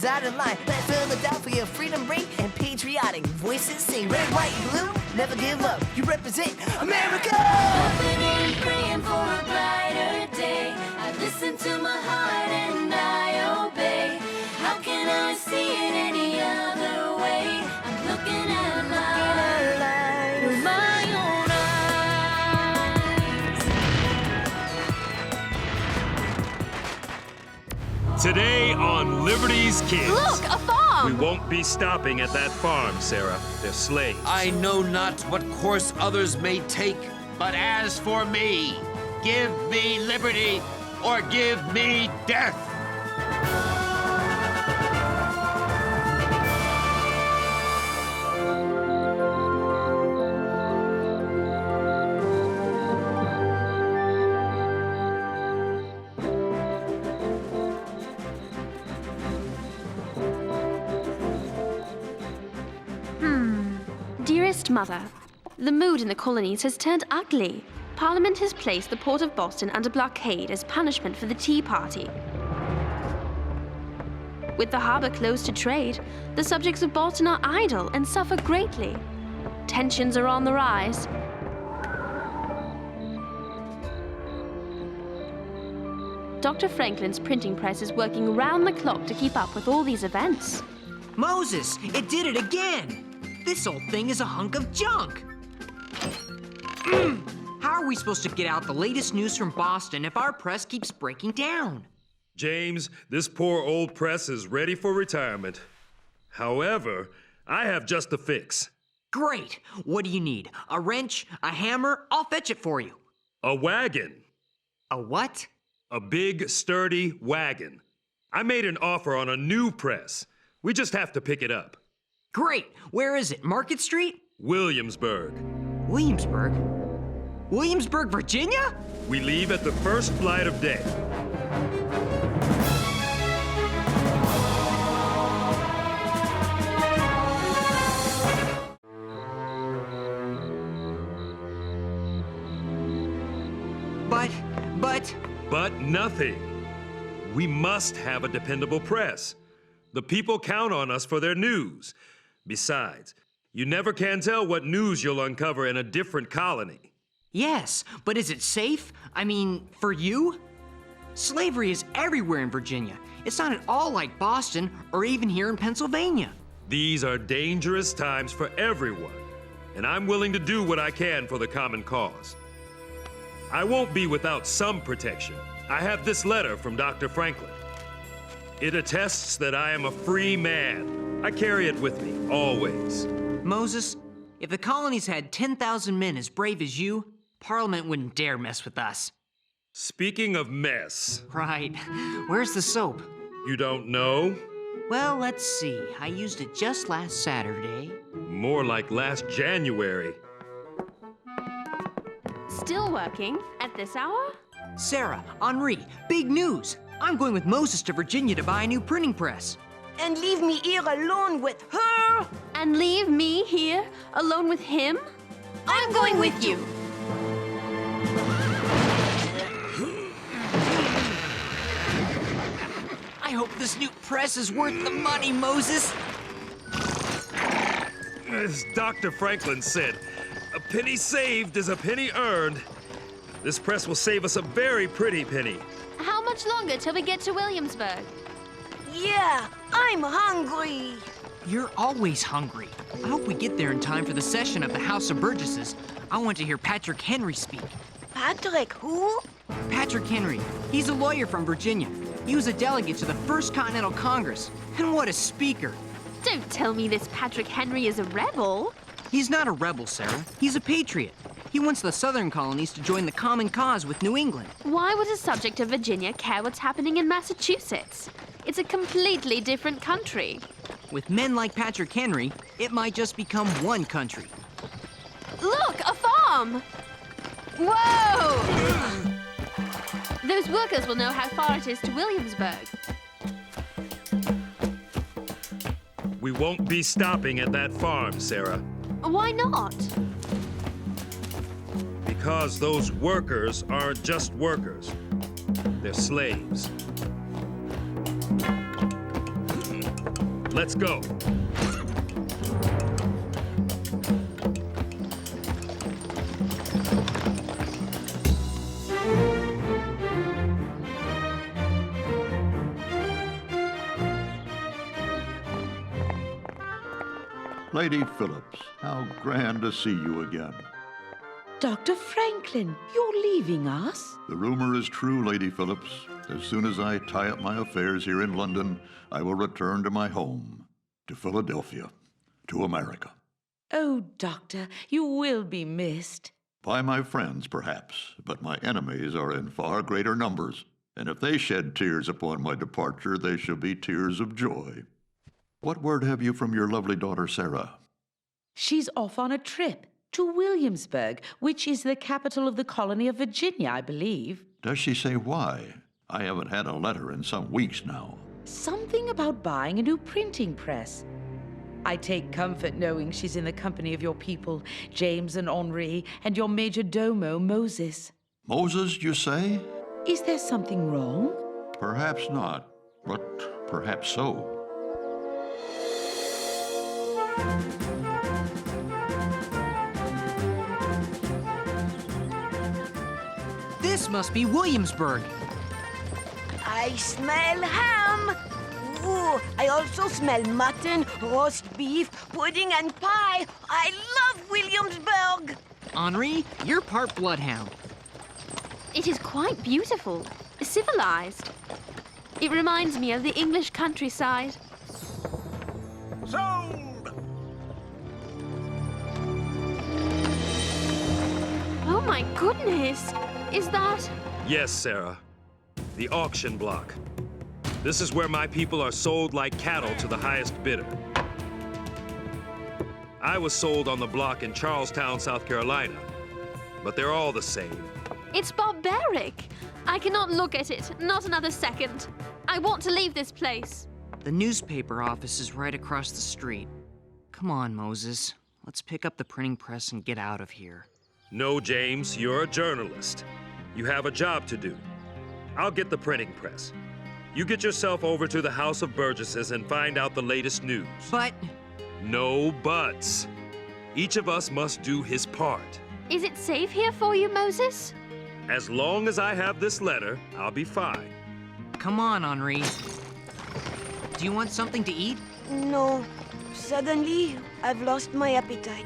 out of line. Let Philadelphia freedom ring and patriotic voices sing. Red, white, blue, never give up. You represent America. Hoping and praying for a brighter day. I listen to my heart and I obey. How can I see it any other way? I'm looking at life with my own eyes. Today on Liberty's Kids. Look, a farm! We won't be stopping at that farm, Sarah. They're slaves. I know not what course others may take, but as for me, give me liberty or give me death. Dearest Mother, the mood in the colonies has turned ugly. Parliament has placed the port of Boston under blockade as punishment for the Tea Party. With the harbor closed to trade, the subjects of Boston are idle and suffer greatly. Tensions are on the rise. Dr. Franklin's printing press is working round the clock to keep up with all these events. Moses, it did it again! This old thing is a hunk of junk! How are we supposed to get out the latest news from Boston if our press keeps breaking down? James, this poor old press is ready for retirement. However, I have just a fix. Great! What do you need? A wrench? A hammer? I'll fetch it for you. A wagon. A what? A big, sturdy wagon. I made an offer on a new press. We just have to pick it up. Great! Where is it? Market Street? Williamsburg. Williamsburg? Williamsburg, Virginia? We leave at the first flight of day. But nothing. We must have a dependable press. The people count on us for their news. Besides, you never can tell what news you'll uncover in a different colony. Yes, but is it safe? I mean, for you? Slavery is everywhere in Virginia. It's not at all like Boston or even here in Pennsylvania. These are dangerous times for everyone, and I'm willing to do what I can for the common cause. I won't be without some protection. I have this letter from Dr. Franklin. It attests that I am a free man. I carry it with me, always. Moses, if the colonies had 10,000 men as brave as you, Parliament wouldn't dare mess with us. Speaking of mess... Right. Where's the soap? You don't know? Well, let's see. I used it just last Saturday. More like last January. Still working at this hour? Sarah, Henri, big news! I'm going with Moses to Virginia to buy a new printing press. And leave me here alone with her? And leave me here alone with him? I'm going with you. I hope this new press is worth the money, Moses. As Dr. Franklin said, a penny saved is a penny earned. This press will save us a very pretty penny. How much longer till we get to Williamsburg? Yeah, I'm hungry. You're always hungry. I hope we get there in time for the session of the House of Burgesses. I want to hear Patrick Henry speak. Patrick who? Patrick Henry. He's a lawyer from Virginia. He was a delegate to the First Continental Congress. And what a speaker. Don't tell me this Patrick Henry is a rebel. He's not a rebel, Sarah. He's a patriot. He wants the southern colonies to join the common cause with New England. Why would a subject of Virginia care what's happening in Massachusetts? It's a completely different country. With men like Patrick Henry, it might just become one country. Look, a farm! Whoa! Those workers will know how far it is to Williamsburg. We won't be stopping at that farm, Sarah. Why not? Because those workers aren't just workers. They're slaves. Let's go. Lady Phillips, how grand to see you again. Dr. Franklin, you're leaving us? The rumor is true, Lady Phillips. As soon as I tie up my affairs here in London, I will return to my home, to Philadelphia, to America. Oh, Doctor, you will be missed. By my friends, perhaps, but my enemies are in far greater numbers, and if they shed tears upon my departure, they shall be tears of joy. What word have you from your lovely daughter, Sarah? She's off on a trip to Williamsburg, which is the capital of the colony of Virginia, I believe. Does she say why? I haven't had a letter in some weeks now. Something about buying a new printing press. I take comfort knowing she's in the company of your people, James and Henri, and your major domo, Moses. Moses, you say? Is there something wrong? Perhaps not, but perhaps so. This must be Williamsburg. I smell ham. Ooh, I also smell mutton, roast beef, pudding, and pie. I love Williamsburg. Henri, you're part bloodhound. It is quite beautiful, civilized. It reminds me of the English countryside. Sold! Oh my goodness! Is that... Yes, Sarah. The auction block. This is where my people are sold like cattle to the highest bidder. I was sold on the block in Charlestown, South Carolina, but they're all the same. It's barbaric! I cannot look at it, not another second. I want to leave this place. The newspaper office is right across the street. Come on, Moses. Let's pick up the printing press and get out of here. No, James, you're a journalist. You have a job to do. I'll get the printing press. You get yourself over to the House of Burgesses and find out the latest news. But... No buts. Each of us must do his part. Is it safe here for you, Moses? As long as I have this letter, I'll be fine. come on, Henri. Do you want something to eat? No. Suddenly, I've lost my appetite.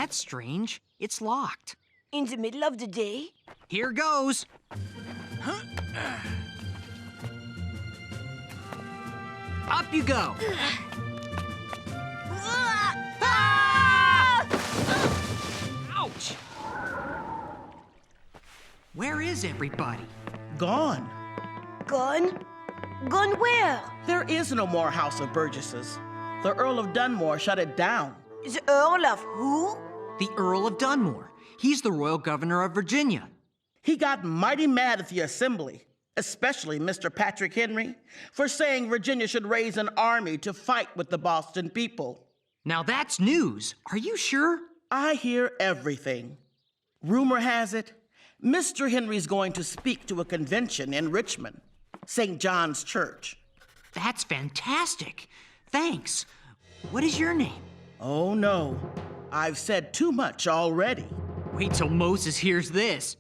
That's strange. It's locked. In the middle of the day? Here goes. Up you go. Ouch! Where is everybody? Gone. Gone? Gone where? There is no more House of Burgesses. The Earl of Dunmore shut it down. The Earl of who? The Earl of Dunmore. He's the royal governor of Virginia. He got mighty mad at the Assembly, especially Mr. Patrick Henry, for saying Virginia should raise an army to fight with the Boston people. Now that's news. Are you sure? I hear everything. Rumor has it, Mr. Henry's going to speak to a convention in Richmond, St. John's Church. That's fantastic. Thanks. What is your name? Oh no, I've said too much already. Wait till Moses hears this.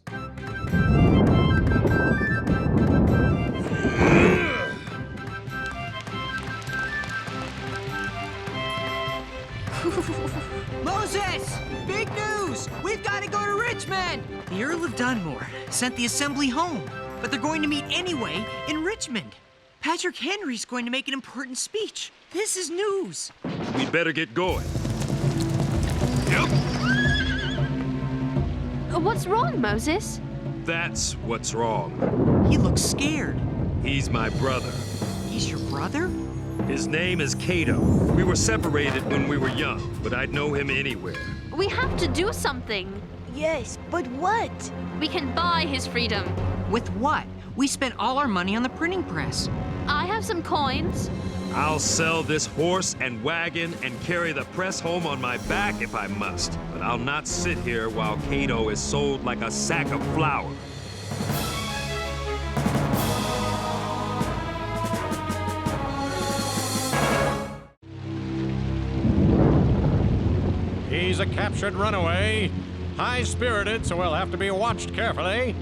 Moses! Big news! We've got to go to Richmond! The Earl of Dunmore sent the Assembly home, but they're going to meet anyway in Richmond. Patrick Henry's going to make an important speech. This is news. We'd better get going. What's wrong, Moses? That's what's wrong. He looks scared. He's my brother. He's your brother? His name is Cato. We were separated when we were young, but I'd know him anywhere. We have to do something. Yes, but what? We can buy his freedom. With what? We spent all our money on the printing press. I have some coins. I'll sell this horse and wagon and carry the press home on my back if I must. But I'll not sit here while Cato is sold like a sack of flour. a captured runaway. High-spirited, so we'll have to be watched carefully.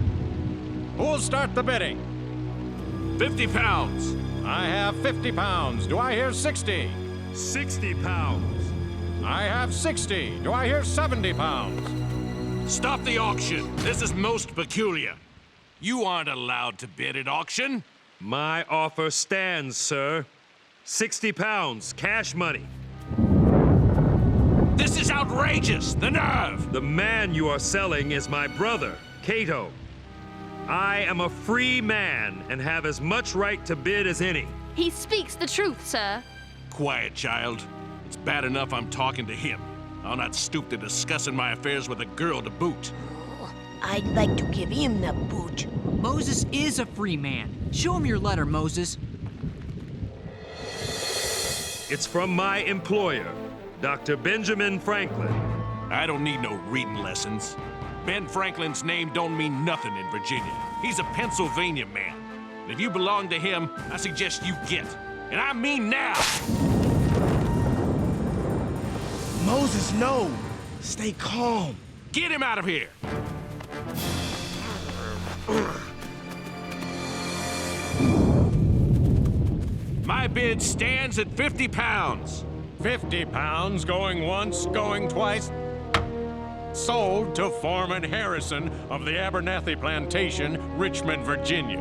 Who'll start the bidding? 50 pounds. I have 50 pounds. Do I hear 60? 60 pounds. I have 60. Do I hear 70 pounds? Stop the auction. This is most peculiar. You aren't allowed to bid at auction. My offer stands, sir. 60 pounds, cash money. This is outrageous. The nerve. The man you are selling is my brother, Cato. I am a free man and have as much right to bid as any. He speaks the truth, sir. Quiet, child. It's bad enough I'm talking to him. I'll not stoop to discussing my affairs with a girl to boot. Oh, I'd like to give him the boot. Moses is a free man. Show him your letter, Moses. It's from my employer, Dr. Benjamin Franklin. I don't need no reading lessons. Ben Franklin's name don't mean nothing in Virginia. He's a Pennsylvania man. And if you belong to him, I suggest you get. And I mean now! Moses, no. Stay calm. Get him out of here! My bid stands at 50 pounds. 50 pounds, going once, going twice. Sold to Foreman Harrison of the Abernathy Plantation, Richmond, Virginia.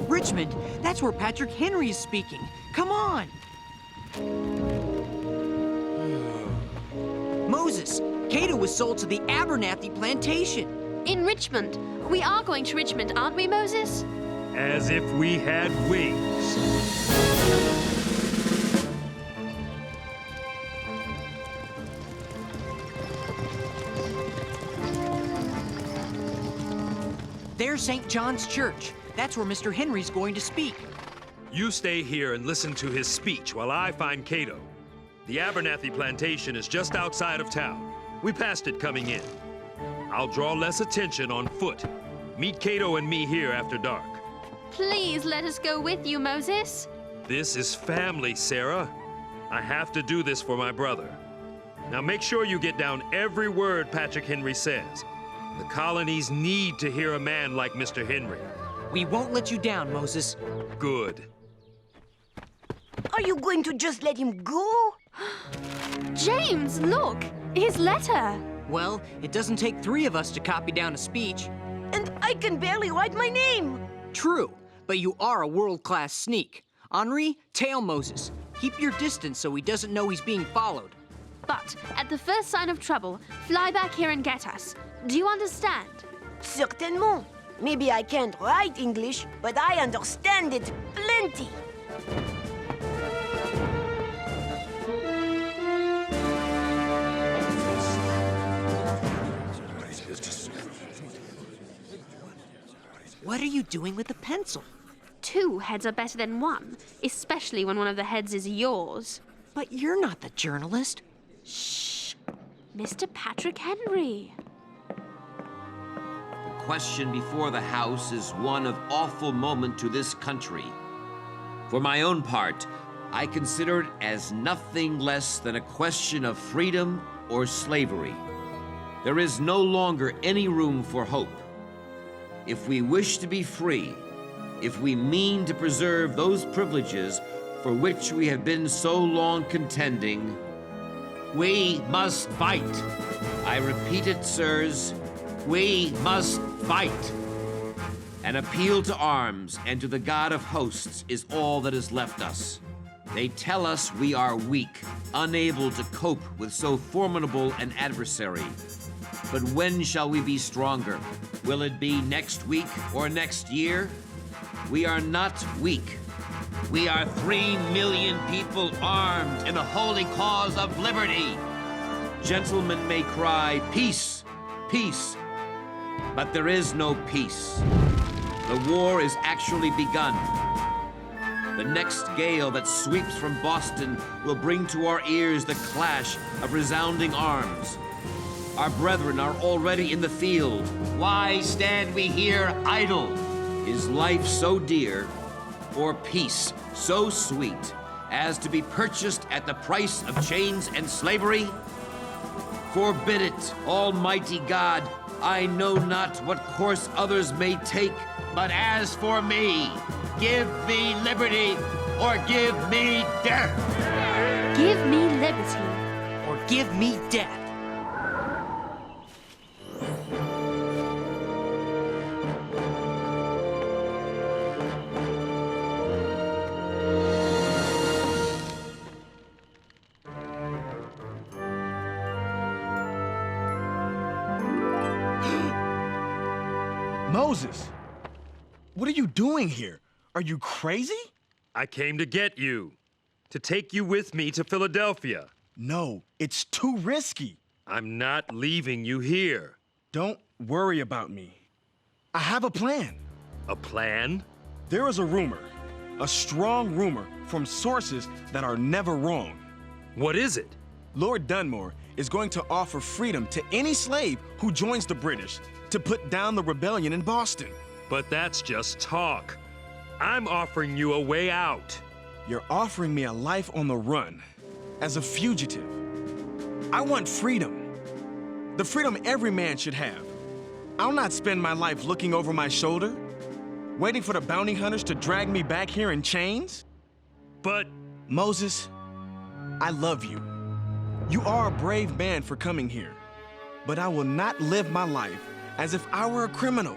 Richmond, that's where Patrick Henry is speaking. Come on. Moses, Cato was sold to the Abernathy Plantation. In Richmond. We are going to Richmond, aren't we, Moses? As if we had wings. There's St. John's Church. That's where Mr. Henry's going to speak. You stay here and listen to his speech while I find Cato. The Abernathy Plantation is just outside of town. We passed it coming in. I'll draw less attention on foot. Meet Cato and me here after dark. Please let us go with you, Moses. This is family, Sarah. I have to do this for my brother. Now make sure you get down every word Patrick Henry says. The colonies need to hear a man like Mr. Henry. We won't let you down, Moses. Good. Are you going to just let him go? James, look! His letter! Well, it doesn't take 3 of us to copy down a speech. And I can barely write my name. True, but you are a world-class sneak. Henri, tail Moses. Keep your distance so he doesn't know he's being followed. But at the first sign of trouble, fly back here and get us. Do you understand? Certainement. Maybe I can't write English, but I understand it plenty. What are you doing with the pencil? 2 heads are better than 1, especially when one of the heads is yours. But you're not the journalist. Shh! Mr. Patrick Henry. The question before the House is one of awful moment to this country. For my own part, I consider it as nothing less than a question of freedom or slavery. There is no longer any room for hope. If we wish to be free, if we mean to preserve those privileges for which we have been so long contending, we must fight. I repeat it, sirs, we must fight. An appeal to arms and to the God of hosts is all that is left us. They tell us we are weak, unable to cope with so formidable an adversary. But when shall we be stronger? Will it be next week or next year? We are not weak. We are 3 million people armed in the holy cause of liberty. Gentlemen may cry, peace, peace, but there is no peace. The war is actually begun. The next gale that sweeps from Boston will bring to our ears the clash of resounding arms. Our brethren are already in the field. Why stand we here idle? Is life so dear, or peace so sweet, as to be purchased at the price of chains and slavery? Forbid it, Almighty God. I know not what course others may take, but as for me, give me liberty or give me death. Give me liberty. Or give me death. Moses, what are you doing here? Are you crazy? I came to get you, to take you with me to Philadelphia. No, it's too risky. I'm not leaving you here. Don't worry about me. I have a plan. A plan? There is a rumor, a strong rumor from sources that are never wrong. What is it? Lord Dunmore is going to offer freedom to any slave who joins the British to put down the rebellion in Boston. But that's just talk. I'm offering you a way out. You're offering me a life on the run, as a fugitive. I want freedom. The freedom every man should have. I'll not spend my life looking over my shoulder, waiting for the bounty hunters to drag me back here in chains. But Moses, I love you. You are a brave man for coming here, but I will not live my life as if I were a criminal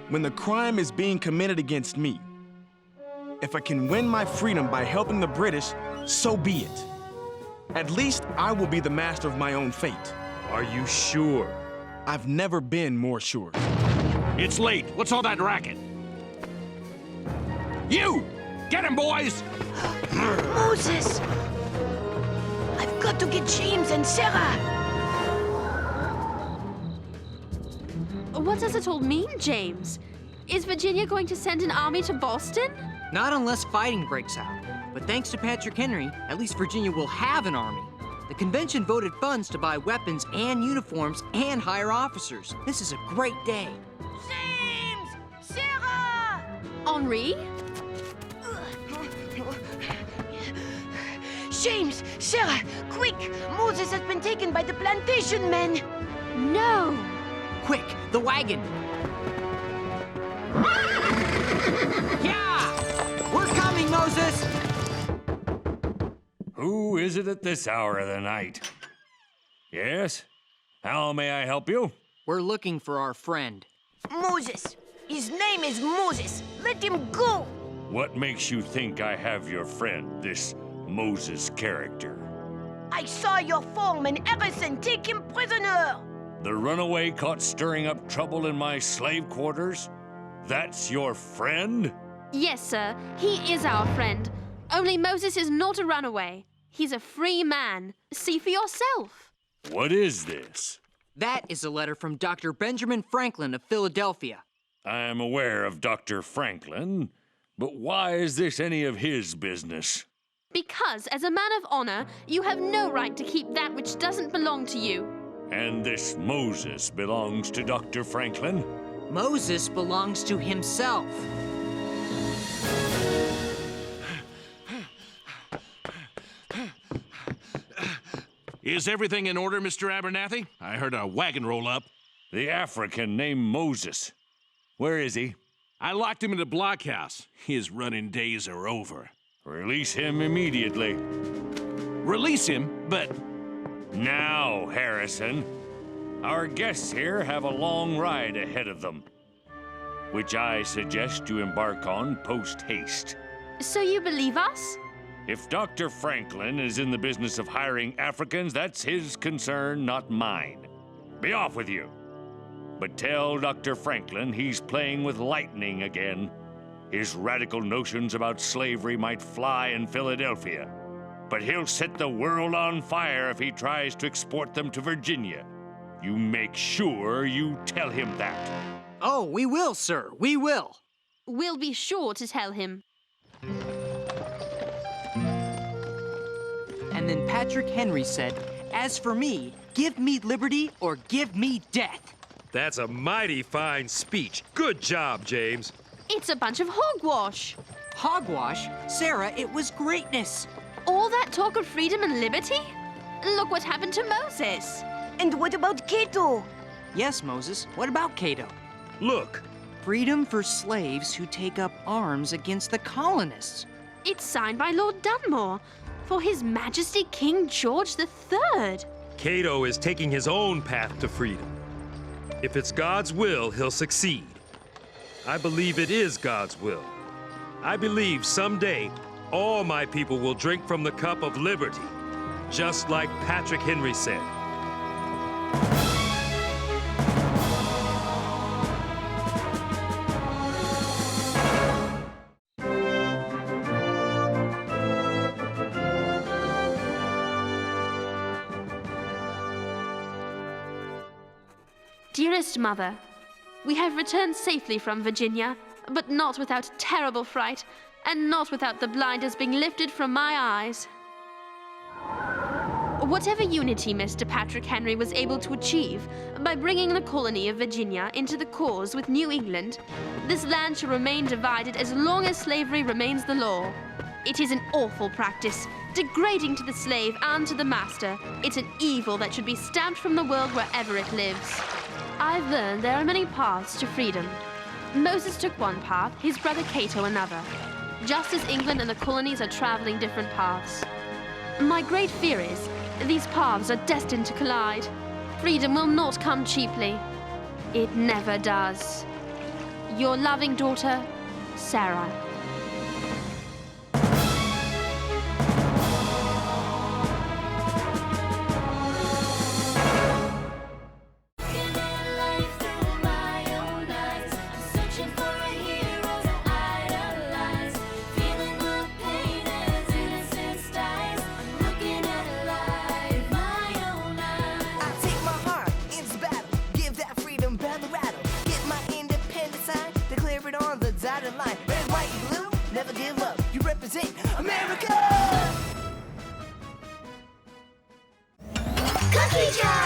when the crime is being committed against me. If I can win my freedom by helping the British, so be it. At least I will be the master of my own fate. are you sure? I've never been more sure. It's late. What's all that racket? You! Get him, boys! Moses! I've got to get James and Sarah! What does it all mean, James? Is Virginia going to send an army to Boston? Not unless fighting breaks out. But thanks to Patrick Henry, at least Virginia will have an army. The convention voted funds to buy weapons and uniforms and hire officers. This is a great day. James! Sarah! Henri? James! Sarah! Quick! Moses has been taken by the plantation men! No! Quick, the wagon! Yeah! We're coming, Moses! Who is it at this hour of the night? Yes? How may I help you? We're looking for our friend. Moses! His name is Moses! Let him go! What makes you think I have your friend, this Moses character? I saw your foreman Harrison take him prisoner! The runaway caught stirring up trouble in my slave quarters? That's your friend? Yes, sir. He is our friend. Only Moses is not a runaway. He's a free man. See for yourself. What is this? That is a letter from Dr. Benjamin Franklin of Philadelphia. I am aware of Dr. Franklin, but why is this any of his business? Because, as a man of honor, you have no right to keep that which doesn't belong to you. And this Moses belongs to Dr. Franklin? Moses belongs to himself. Is everything in order, Mr. Abernathy? I heard a wagon roll up. The African named Moses. Where is he? I locked him in the blockhouse. His running days are over. Release him immediately. Release him, but... Now, Harrison. Our guests here have a long ride ahead of them, which I suggest you embark on post-haste. So you believe us? If Dr. Franklin is in the business of hiring Africans, that's his concern, not mine. Be off with you. But tell Dr. Franklin he's playing with lightning again. His radical notions about slavery might fly in Philadelphia, but he'll set the world on fire if he tries to export them to Virginia. You make sure you tell him that. Oh, we will, sir. We will. We'll be sure to tell him. And then Patrick Henry said, "As for me, give me liberty or give me death." That's a mighty fine speech. Good job, James. It's a bunch of hogwash. Hogwash? Sarah, it was greatness. All that talk of freedom and liberty? Look what happened to Moses. And what about Cato? Yes, Moses. What about Cato? Look, Freedom for slaves who take up arms against the colonists. It's signed by Lord Dunmore for His Majesty King George III. Cato is taking his own path to freedom. If it's God's will, he'll succeed. I believe it is God's will. I believe someday all my people will drink from the cup of liberty, just like Patrick Henry said. Dearest Mother, we have returned safely from Virginia, but not without terrible fright, and not without the blinders being lifted from my eyes. Whatever unity Mr. Patrick Henry was able to achieve by bringing the colony of Virginia into the cause with New England, this land shall remain divided as long as slavery remains the law. It is an awful practice, degrading to the slave and to the master. It's an evil that should be stamped from the world wherever it lives. I've learned there are many paths to freedom. Moses took one path, his brother Cato another. Just as England and the colonies are traveling different paths. My great fear is these paths are destined to collide. Freedom will not come cheaply. It never does. Your loving daughter, Sarah. Line. Red, white, and blue, never give up. You represent America! Cookie jar!